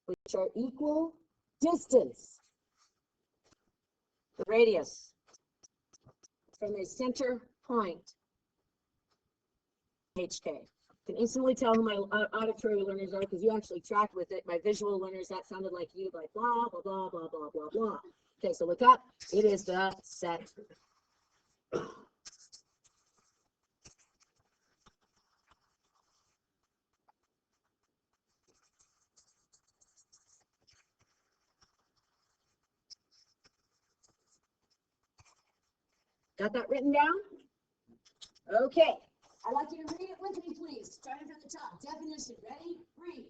which are equal distance, the radius from a center point, HK. You can instantly tell who my auditory learners are because you actually tracked with it. My visual learners, that sounded like you, like blah, blah, blah, blah, blah, blah, blah. Okay, so look up. It is the set. Got that written down? Okay. I'd like you to read it with me, please. Starting from the top. Definition. Ready? Read.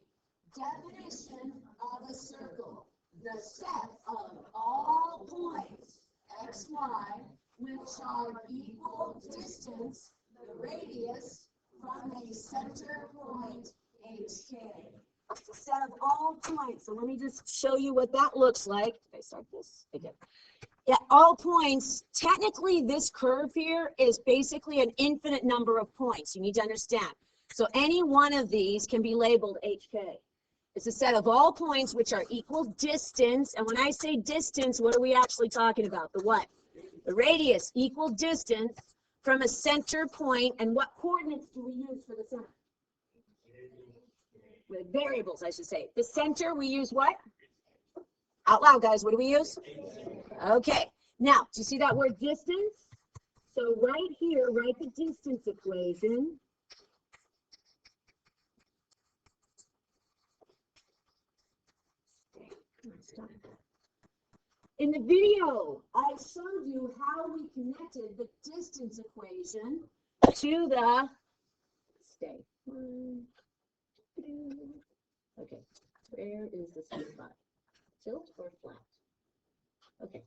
Definition of a circle. The set of all points, x, y, which are equal distance, the radius from a center point, HK. It's a set of all points. So let me just show you what that looks like. If I start this again. At all points, technically this curve here is basically an infinite number of points. You need to understand. So any one of these can be labeled HK. It's a set of all points which are equal distance. And when I say distance, what are we actually talking about? The what? The radius, equal distance from a center point. And what coordinates do we use for the center? With variables, I should say. The center, we use what? Out loud, guys, what do we use? Okay, now, do you see that word distance? So right here, write the distance equation. In the video, I showed you how we connected the distance equation to the, stay. Okay, where is the sweet spot? Tilt or flat? Okay.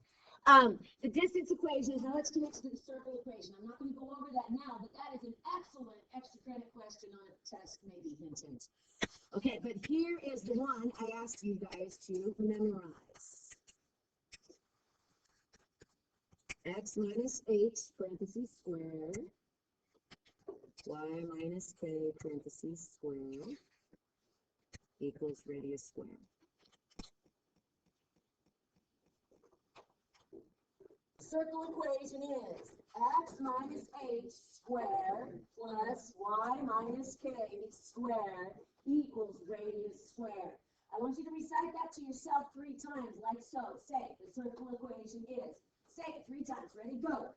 The distance equation, now let's connect to the circle equation. I'm not going to go over that now, but that is an excellent extra credit question on a test, maybe, hint, hint. Okay, but here is the one I asked you guys to memorize. X minus h, parentheses, squared, y minus k, parentheses, squared, equals radius squared. Circle equation is x minus h squared plus y minus k squared equals radius squared. I want you to recite that to yourself 3 times, like so. Say, the circle equation is. Say it 3 times. Ready, go.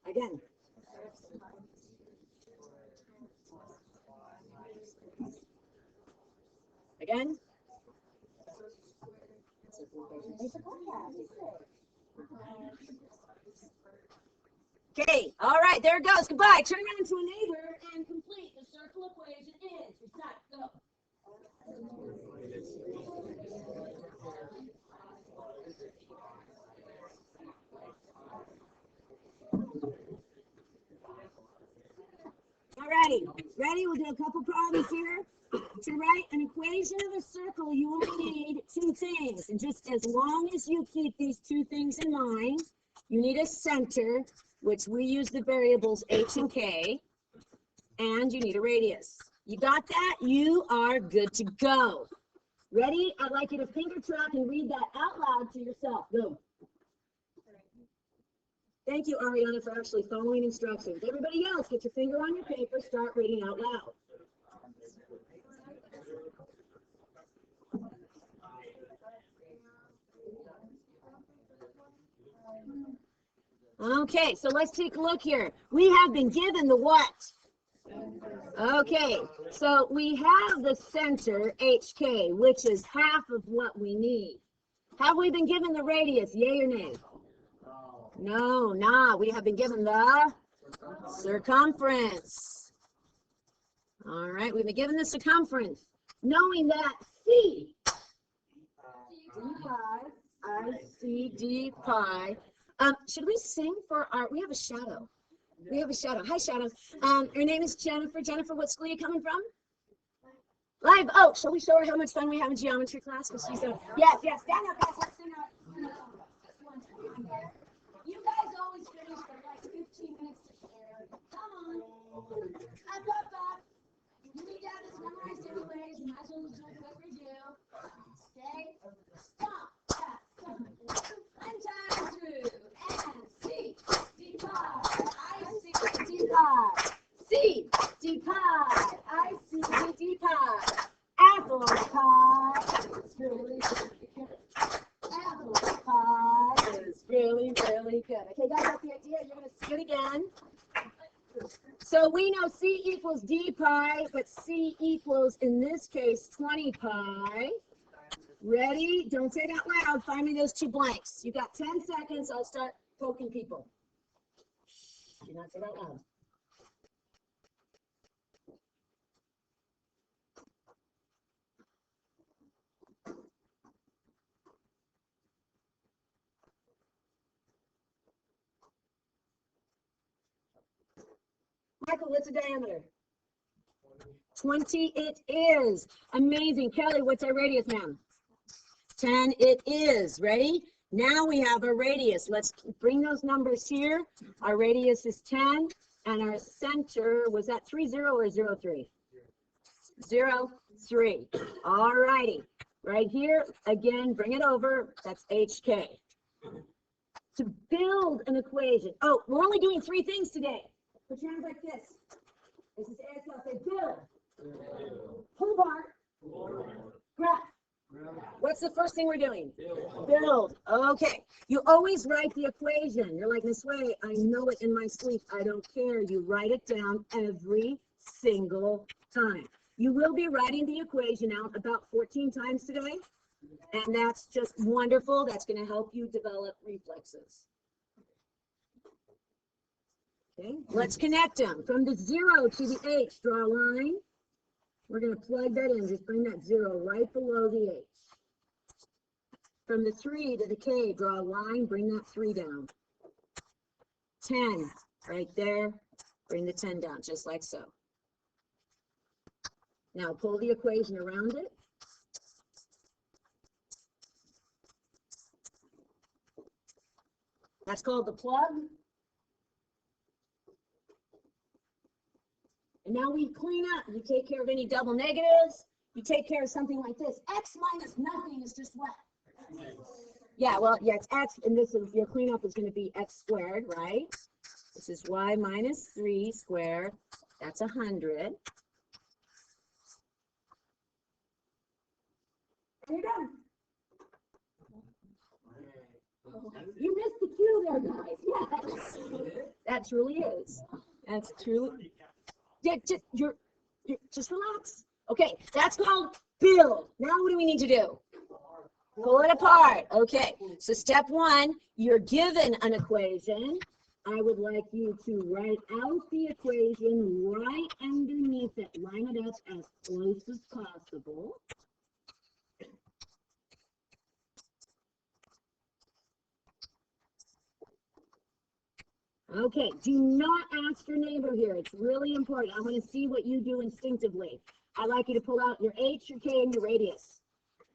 Again. Again. Okay, all right, there it goes. Goodbye. Turn around to a neighbor and complete the circle equation is. Recite, go. All righty, ready? We'll do a couple problems here. To write an equation of a circle, you only need 2 things. And just as long as you keep these 2 things in mind, you need a center, which we use the variables h and k, and you need a radius. You got that? You are good to go. Ready? I'd like you to finger track and read that out loud to yourself. Go. Thank you, Ariana, for actually following instructions. Everybody else, get your finger on your paper, start reading out loud. Okay, so let's take a look here. We have been given the what? Okay, so we have the center, HK, which is half of what we need. Have we been given the radius, yay or nay? No, nah, we have been given the circumference. All right, we've been given the circumference. Knowing that C, D pi, I, C, D pi. Should we sing for our, we have a shadow. We have a shadow. Hi, Shadow. Her name is Jennifer. Jennifer, what school are you coming from? Live Oak. Shall we show her how much fun we have in geometry class? Because she's a, yes, yes, stand up, guys. Let's sing out. You guys always finish for like 15 minutes idea. You're going to see it again. So we know C equals D pi, but C equals, in this case, 20 pi. Ready? Don't say it out loud. Find me those two blanks. You got 10 seconds. I'll start poking people. Do not say it out loud. Michael, what's the diameter? 20 it is. Amazing. Kelly, what's our radius, ma'am? 10 it is. Ready? Now we have a radius. Let's bring those numbers here. Our radius is 10, and our center, was that 30 or 03? 03. All righty. Right here, again, bring it over. That's HK. To build an equation. Oh, we're only doing 3 things today. Put your hands like this. This is ASL. Say build. Pull apart. Graph. What's the first thing we're doing? Build. Okay. You always write the equation. You're like, Miss Way, I know it in my sleep. I don't care. You write it down every single time. You will be writing the equation out about 14 times today. And that's just wonderful. That's going to help you develop reflexes. Okay, let's connect them. From the 0 to the H, draw a line. We're going to plug that in. Just bring that 0 right below the H. From the 3 to the K, draw a line. Bring that 3 down. 10, right there. Bring the 10 down, just like so. Now pull the equation around it. That's called the plug. And now we clean up. You take care of any double negatives. You take care of something like this. X minus nothing is just what? Yeah, well, yeah, it's X, and this is your cleanup is going to be X squared, right? This is Y minus 3 squared. That's 100. And you're done. You missed the cue there, guys. Yes. That truly is. That's truly. Yeah, just relax. Okay, that's called build. Now what do we need to do? Pull it apart. Okay, so step 1, you're given an equation. I would like you to write out the equation right underneath it. Line it up as close as possible. Okay, do not ask your neighbor here. It's really important. I want to see what you do instinctively. I'd like you to pull out your H, your K, and your radius.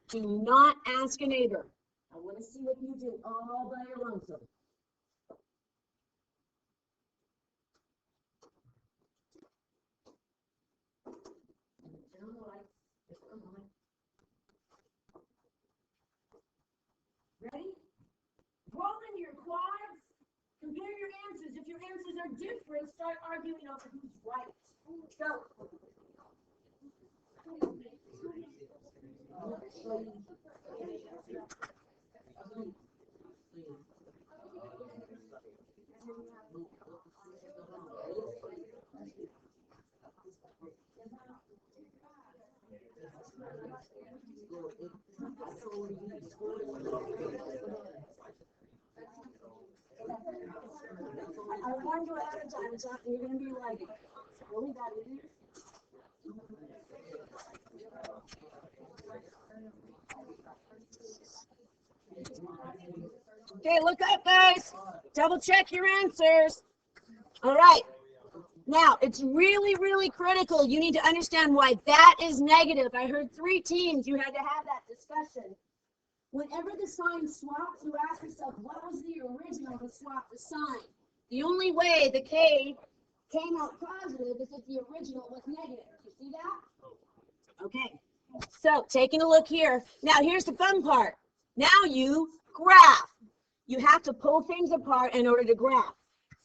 Do not ask a neighbor. I want to see what you do all by your lonesome. Ready? Roll in your quads. Compare your answers. If your answers are different, start arguing over who's right. Go. I warned you ahead of time, so you're going to be like, really bad idiot. Okay, look up, guys. Double check your answers. All right. Now, it's really, really critical. You need to understand why that is negative. I heard 3 teams. You had to have that discussion. Whenever the sign swaps, you ask yourself, what was the original to swap the sign? The only way the K came out positive is if the original was negative. You see that? Okay. So, taking a look here. Now, here's the fun part. Now you graph. You have to pull things apart in order to graph.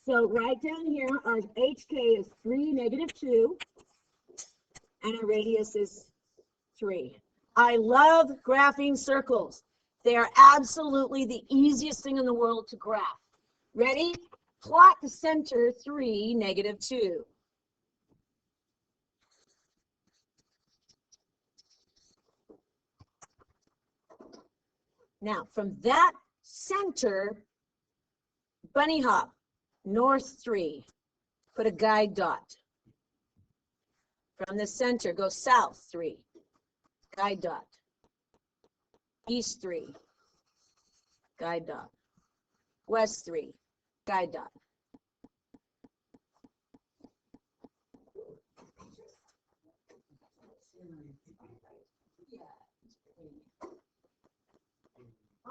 So, right down here, our HK is 3, -2, and our radius is 3. I love graphing circles. They are absolutely the easiest thing in the world to graph. Ready? Plot the center 3, -2. Now, from that center, bunny hop, north 3, put a guide dot. From the center, go south 3, guide dot. East 3, guide dot. West 3, guide dot.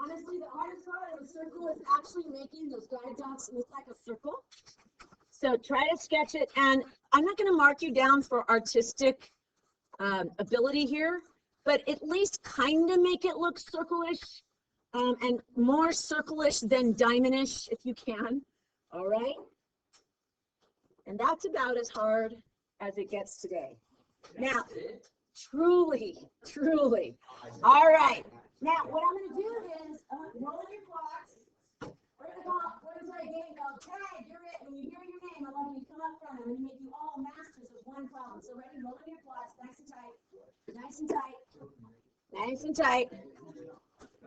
Honestly, the hardest part of a circle is actually making those guide dots look like a circle. So try to sketch it, and I'm not going to mark you down for artistic ability here, but at least kind of make it look circle-ish, and more circle-ish than diamond-ish if you can. All right? And that's about as hard as it gets today. Now, truly. All right. Now, what I'm going to do is roll your blocks. We're going to play a game called Tag. You're it. When you hear your name, I want you to come up front. I'm going to make you all masters of one problem. So ready? Roll your blocks. Nice and tight. Nice and tight. Nice and tight.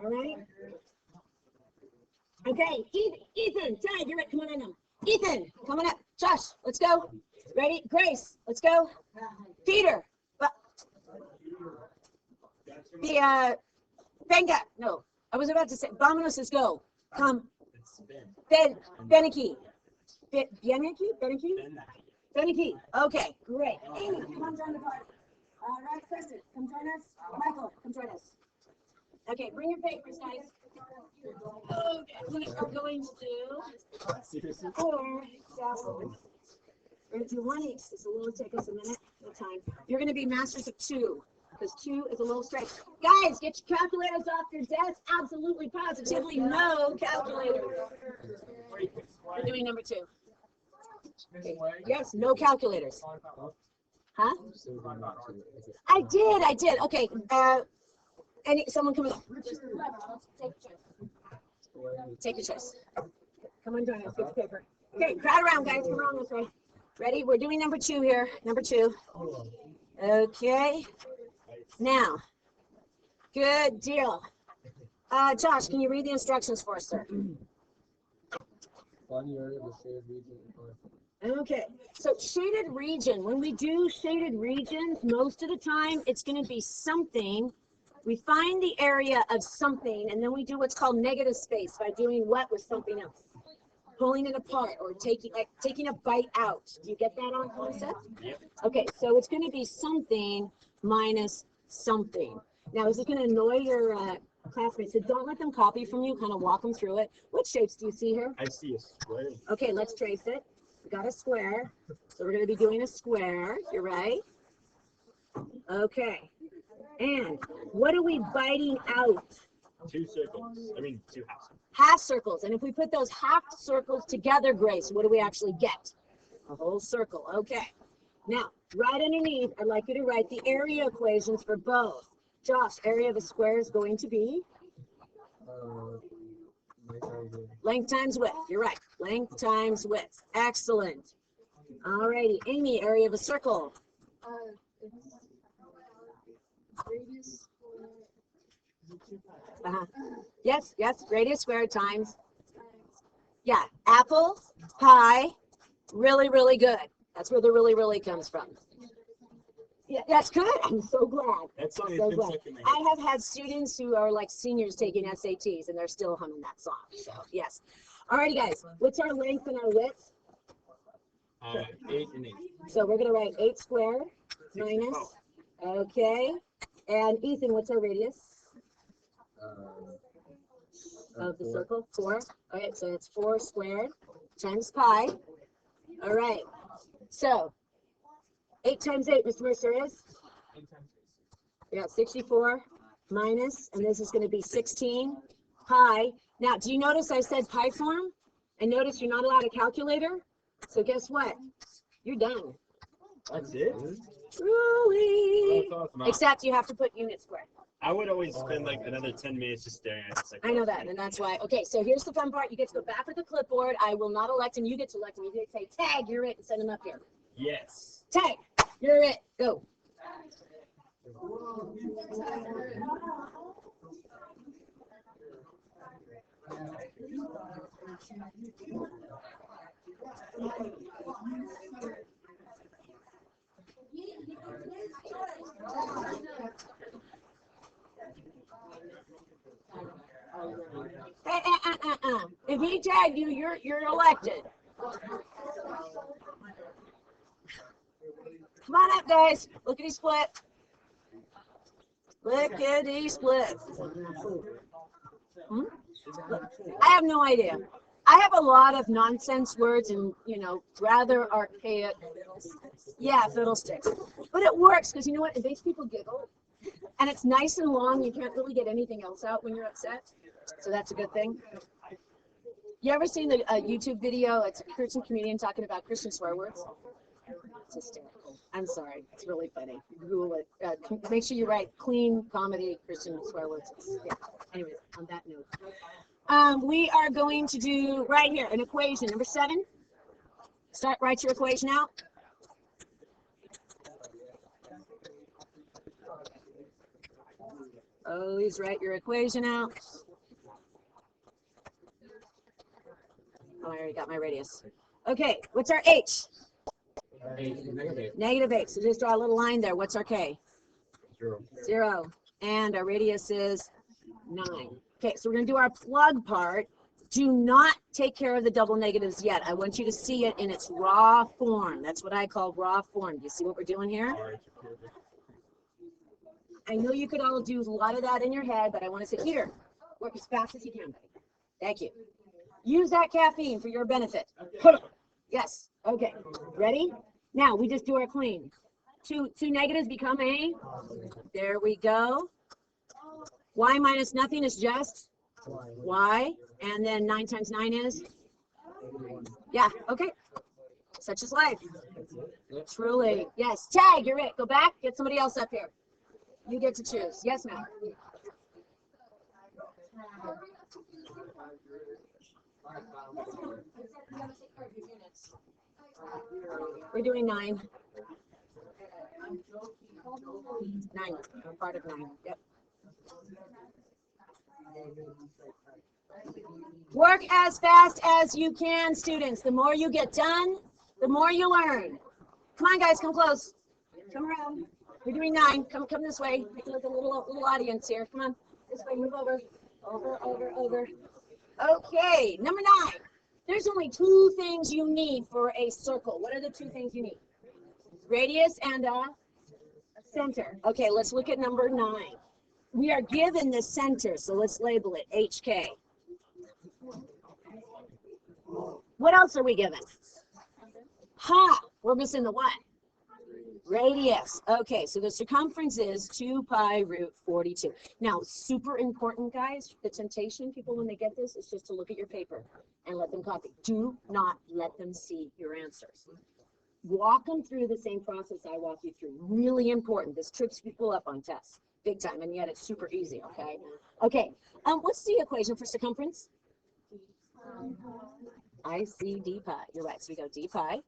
All right. Okay. Ethan, Tag. You're it. Come on in. Ethan, come on up. Josh, let's go. Ready? Grace, let's go. Peter. Benga, no, I was about to say, Bominos says go. Come. Beniki. Beniki. Okay, great. Amy, come join the party. All right, Kristen, come join us. Michael, come join us. Okay, bring your papers, guys. Okay, we are going to do 4 examples. We're going to do 1 each. This will take us a minute at a time. You're going to be masters of 2. Because 2 is a little straight. Guys, get your calculators off your desk. Absolutely, positively, no calculator. We're doing number 2. Okay. Yes, no calculators. Huh? I did. Okay. Someone come up. Take your choice. Come on, join us. Get the paper. Okay, crowd around, guys. Come on this way. Ready? We're doing number 2 here. Number 2. Okay. Now, good deal. Josh, can you read the instructions for us, sir? Okay, so shaded region. When we do shaded regions, most of the time it's going to be something. We find the area of something, and then we do what's called negative space by doing what with something else? Pulling it apart or taking a bite out. Do you get that on concept? Yep. Okay, so it's going to be something minus something. Now, is it going to annoy your classmates? So don't let them copy from you. Kind of walk them through it. What shapes do you see here? I see a square. Okay, let's trace it. We got a square. So we're going to be doing a square. You're right. Okay. And what are we biting out? 2 circles. I mean, 2 half circles. Half circles. And if we put those half circles together, Grace, what do we actually get? A whole circle. Okay. Now, right underneath, I'd like you to write the area equations for both. Josh, area of a square is going to be? Length times width. You're right. Length times width. Excellent. All righty. Amy, area of a circle? Radius. Yes, radius squared times. Yeah, apple, pie, really, really good. That's where the really, really comes from. Yeah, that's good. I'm so glad. That song So has been glad. stuck in my head. I have had students who are like seniors taking SATs and they're still humming that song. So yes. All righty, guys. What's our length and our width? 8 and 8. So we're gonna write 8 squared minus. Okay. And Ethan, what's our radius of the circle? 4. All right, so it's 4 squared times pi. All right. So 8 times 8, Mr. Mercer, is? 8 times 8. Yeah, 64 minus, and this is going to be 16 pi. Now, do you notice I said pi form? And notice you're not allowed a calculator. So guess what? You're done. That's it? Truly. Awesome. Except you have to put unit squared. I would always spend like another 10 minutes just staring at this. Like, I know that, and that's why. Okay, so here's the fun part. You get to go back with the clipboard. I will not elect him. You get to elect him. You get to say, tag, you're it, and send him up here. Yes. Tag, you're it. Go. If he tagged you, you're elected. Come on up, guys. Lickety split. Lickety split. Hmm? I have no idea. I have a lot of nonsense words and, rather archaic. Yeah, fiddlesticks. But it works because you know what? It makes people giggle. And it's nice and long. You can't really get anything else out when you're upset. So that's a good thing. You ever seen the YouTube video? It's a Christian comedian talking about Christian swear words. It's hysterical. I'm sorry. It's really funny. Google it. Make sure you write clean comedy Christian swear words. Yeah. Anyways, on that note. We are going to do right here an equation. Number 7. Write your equation out. Always write your equation out. Oh, I already got my radius. Okay, what's our H? Negative 8. So just draw a little line there. What's our K? 0. 0. And our radius is 9. Okay, so we're going to do our plug part. Do not take care of the double negatives yet. I want you to see it in its raw form. That's what I call raw form. Do you see what we're doing here? I know you could all do a lot of that in your head, but I want to say, here, work as fast as you can. Thank you. Use that caffeine for your benefit. Yes. Okay. Ready? Now we just do our clean. Two negatives become a. There we go. Y minus nothing is just y, and then 9 times 9 is. Yeah. Okay. Such is life. Truly. Yes. Tag. You're it. Go back. Get somebody else up here. You get to choose. Yes, ma'am. We're doing 9. 9. I'm part of 9. Yep. Work as fast as you can, students. The more you get done, the more you learn. Come on, guys, come close. Come around. We're doing 9. Come this way. Make it like a little audience here. Come on. This way. Move over. Over. Okay, number 9. There's only 2 things you need for a circle. What are the 2 things you need? Radius and a center. Okay, let's look at number 9. We are given the center, so let's label it HK. What else are we given? We're missing the what? Radius. Okay, so the circumference is 2 pi root 42. Now, super important, guys, the temptation, people, when they get this, is just to look at your paper and let them copy. Do not let them see your answers. Walk them through the same process I walk you through. Really important. This trips people up on tests, big time, and yet it's super easy, okay? Okay, what's the equation for circumference? I see d pi. You're right, so we go d pi.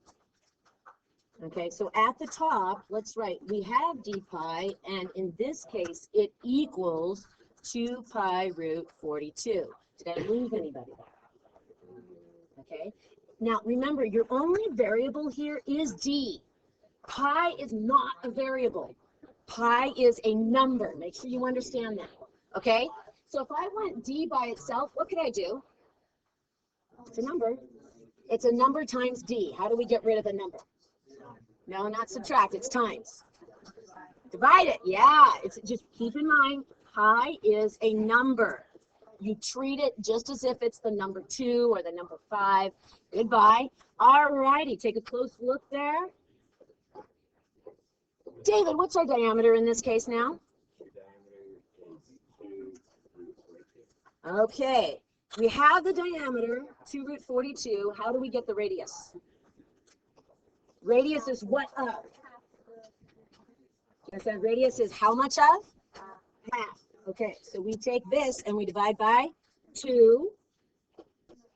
Okay, so at the top, let's write, we have d pi, and in this case, it equals 2 pi root 42. Did I lose anybody? Okay, now remember, your only variable here is d. Pi is not a variable. Pi is a number. Make sure you understand that. Okay, so if I want d by itself, what could I do? It's a number. It's a number times d. How do we get rid of a number? No, not subtract, it's times. Divide it, yeah. It's just keep in mind, pi is a number. You treat it just as if it's the number 2 or the number 5. Goodbye. All righty, take a close look there. David, what's our diameter in this case now? Okay, we have the diameter, 2 root 42. How do we get the radius? Radius is what of? Yes, and radius is how much of? Half. Okay, so we take this and we divide by 2.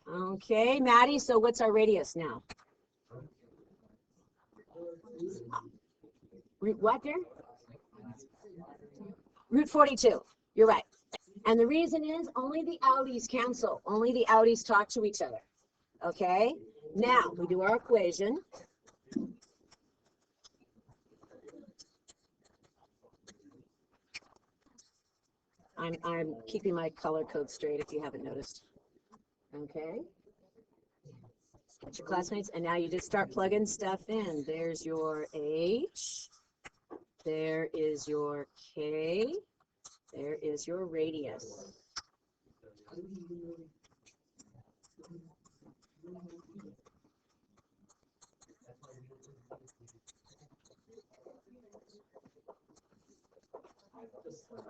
Okay, Maddie, so what's our radius now? Root what there? Root 42. You're right. And the reason is only the outies cancel. Only the outies talk to each other. Okay? Now, we do our equation. I'm keeping my color code straight if you haven't noticed. Okay? Get your classmates, and now you just start plugging stuff in. There's your H. There is your K. There is your radius.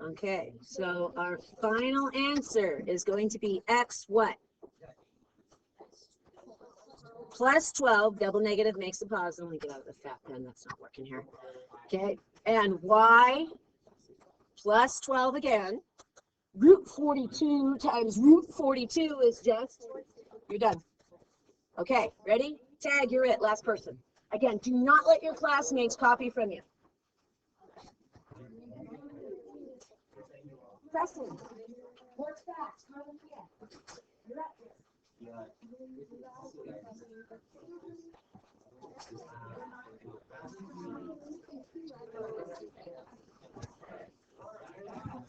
Okay, so our final answer is going to be X what? Plus 12, double negative makes a positive. Let me get out of the fat pen, that's not working here. Okay, and Y plus 12 again. Root 42 times root 42 is just, you're done. Okay, ready? Tag, you're it, last person. Again, do not let your classmates copy from you. Preston, work fast. You're up here.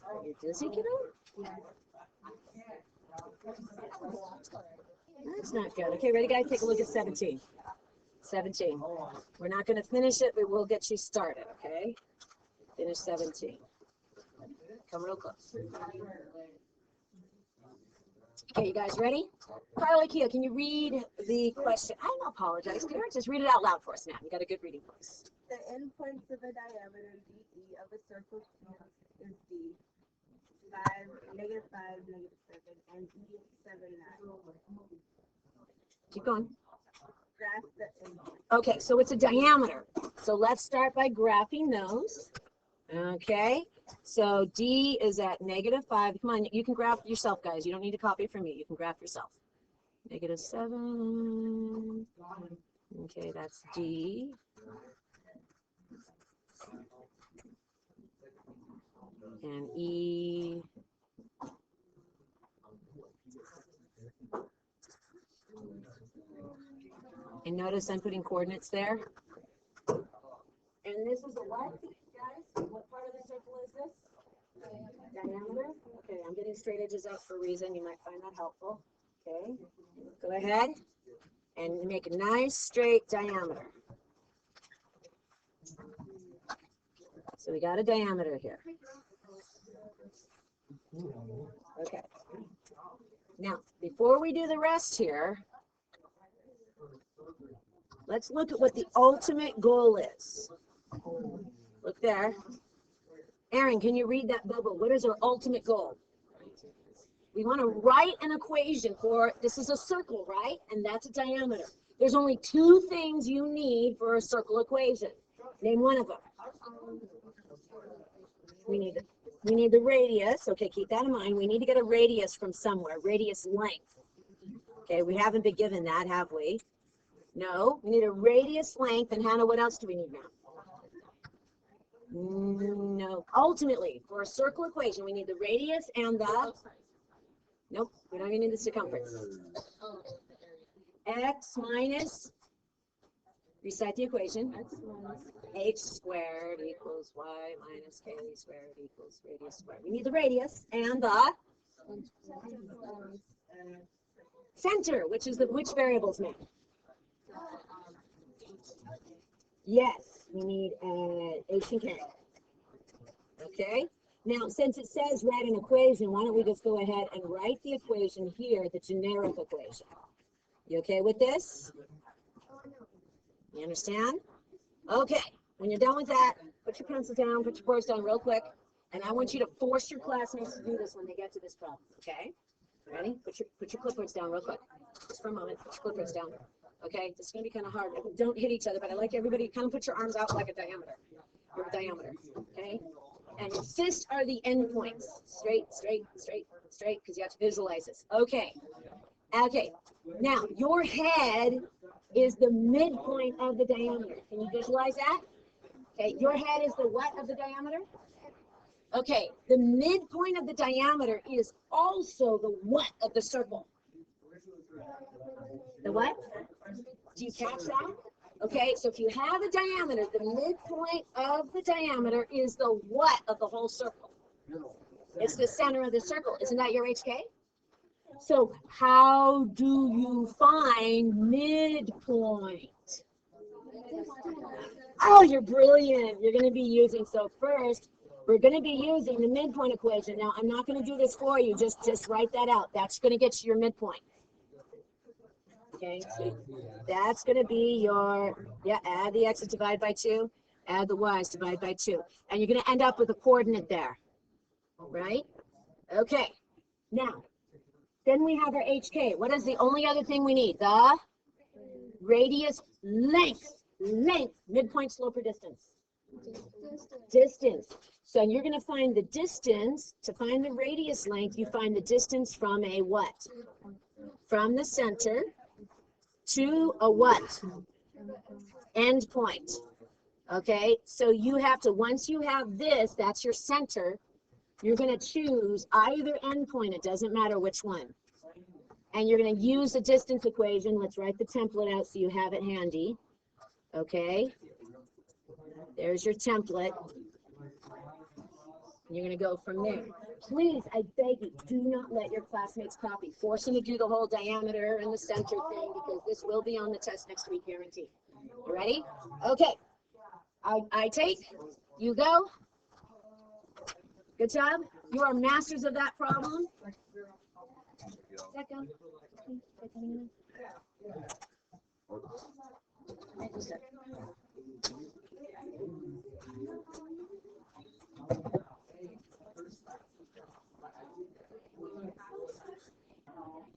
Are you dizzy, kiddo? That's not good. Okay, ready, guys? Take a look at 17. 17. We're not going to finish it, but we'll get you started, okay? Finish 17. Come real close. Okay, you guys ready? Carly Kia, can you read the question? I don't apologize. Can you just read it out loud for us now? You got a good reading voice. The endpoints of a diameter DE of a circle is D. 5, negative 5, negative 7, and E is 7, 9. Keep going. Graph the endpoint. Okay, so it's a diameter. So let's start by graphing those. Okay, so D is at negative 5. Come on, you can graph yourself, guys. You don't need to copy from me. You can graph yourself. Negative 7. Okay, that's D. And E. And notice I'm putting coordinates there. And this is a what, guys? What part of the circle is this? Diameter? Okay, I'm getting straight edges out for a reason. You might find that helpful. Okay, go ahead and make a nice straight diameter. So we got a diameter here. Okay. Now, before we do the rest here, let's look at what the ultimate goal is. Look there. Aaron, can you read that bubble? What is our ultimate goal? We want to write an equation for, this is a circle, right? And that's a diameter. There's only 2 things you need for a circle equation. Name one of them. We need the radius. Okay, keep that in mind. We need to get a radius from somewhere, radius length. Okay, we haven't been given that, have we? No, we need a radius length. And Hannah, what else do we need now? No. Ultimately, for a circle equation, we need the radius and the, nope, we don't even need the circumference. X minus, recite the equation. H squared equals y minus k squared equals radius squared. We need the radius and the center, which is which variable's name? Yes, we need H and K. Okay. Now, since it says write an equation, why don't we just go ahead and write the equation here, the generic equation. You okay with this? You understand? Okay. When you're done with that, put your pencil down, put your boards down real quick, and I want you to force your classmates to do this when they get to this problem. Okay? Ready? Put your clipboards down real quick. Just for a moment. Put your clipboards down. Okay? This is going to be kind of hard. Don't hit each other, but I like everybody to kind of put your arms out like a diameter. Your diameter. Okay? and your fists are the end points. Straight, straight, straight, straight, because you have to visualize this. Okay. Okay. Now, your head is the midpoint of the diameter. Can you visualize that? Okay. Your head is the what of the diameter? Okay. The midpoint of the diameter is also the what of the circle? The what? Do you catch that? Okay, so if you have a diameter, the midpoint of the diameter is the what of the whole circle? It's the center of the circle. Isn't that your HK? So how do you find midpoint? Oh, you're brilliant. You're going to be using, so first, we're going to be using the midpoint equation. Now, I'm not going to do this for you. Just write that out. That's going to get you your midpoint. Okay, so that's going to be your, add the x's, divide by 2, add the y's, divide by 2. And you're going to end up with a coordinate there, right? Okay, now, then we have our HK. What is the only other thing we need? The radius length, midpoint, slope, or distance? Distance. So you're going to find the distance. To find the radius length, you find the distance from a what? From the center to a what? End point. Okay, so you have to, once you have this, that's your center, you're going to choose either end point, it doesn't matter which one. And you're going to use the distance equation. Let's write the template out so you have it handy. Okay, there's your template. You're going to go from there. Please, I beg you, do not let your classmates copy. Force them to do the whole diameter and the center thing, because this will be on the test next week, guaranteed. You ready? Okay. I take, you go. Good job. You are masters of that problem. Second.